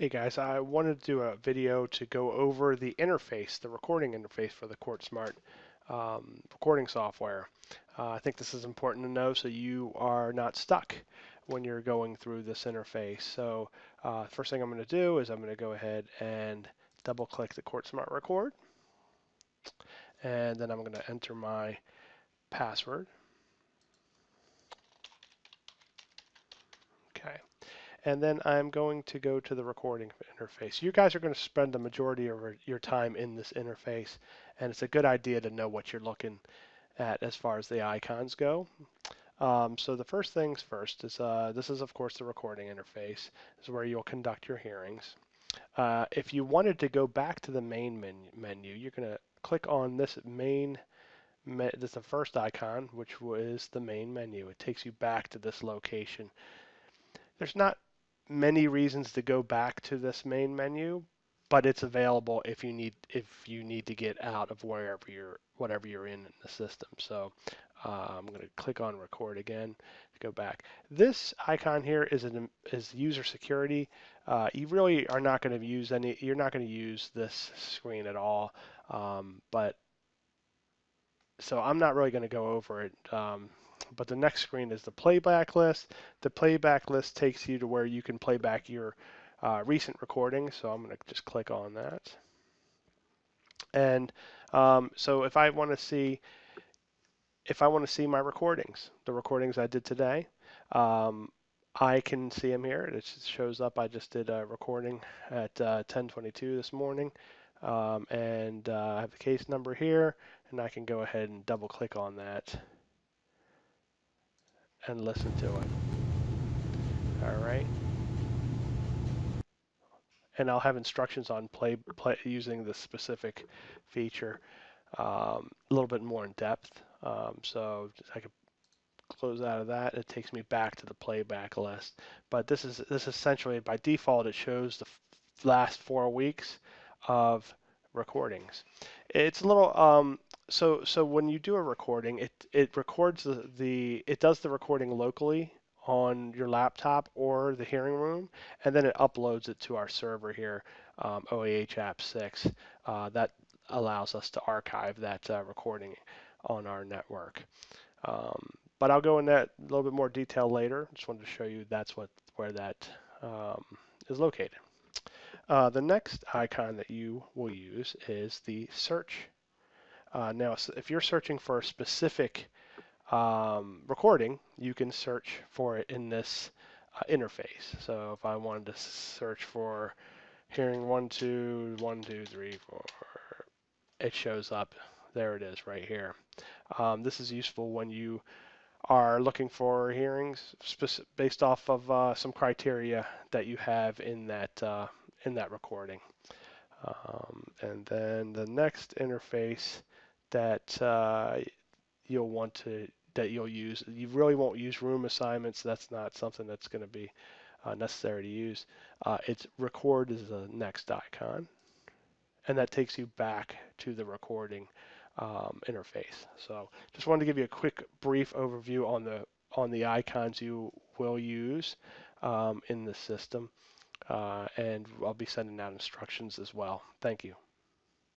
Hey guys, I wanted to do a video to go over the interface, the recording interface for the CourtSmart recording software. I think this is important to know so you are not stuck when you're going through this interface. So first thing I'm going to do is I'm going to go ahead and double click the CourtSmart record, and then I'm going to enter my password. Okay. And then I'm going to go to the recording interface. You guys are going to spend the majority of your time in this interface, and it's a good idea to know what you're looking at as far as the icons go. So the first things first is this is of course the recording interface. This is where you'll conduct your hearings. If you wanted to go back to the main menu, you're going to click on this this is the first icon, which is the main menu. It takes you back to this location. There's not many reasons to go back to this main menu, but it's available if you need to get out of whatever you're in the system. So I'm going to click on record again to go back. This icon here is user security. You really are not going to use you're not going to use this screen at all. But so I'm not really going to go over it. But the next screen is the playback list. The playback list takes you to where you can play back your recent recordings. So I'm going to just click on that. And so if I want to see my recordings, the recordings I did today, I can see them here. It just shows up. I just did a recording at 10:22 this morning, and I have the case number here, and I can go ahead and double click on that and listen to it. All right. And I'll have instructions on play using this specific feature a little bit more in depth. So I could close out of that. It takes me back to the playback list. But this is essentially by default it shows the last 4 weeks of recordings. It's a little so when you do a recording, it records it does the recording locally on your laptop or the hearing room, and then it uploads it to our server here, OAH App 6. That allows us to archive that recording on our network. But I'll go in that a little bit more detail later. Just wanted to show you where that is located. The next icon that you will use is the search. Now, if you're searching for a specific recording, you can search for it in this interface. So if I wanted to search for hearing 1, 2, 1, 2, 3, 4, it shows up. There it is right here. This is useful when you are looking for hearings based off of some criteria that you have in that recording. And then the next interface that you'll use, you really won't use room assignments. That's not something that's going to be necessary to use. It's record is the next icon, and that takes you back to the recording interface. So just wanted to give you a quick brief overview on the icons you will use in the system, and I'll be sending out instructions as well. Thank you.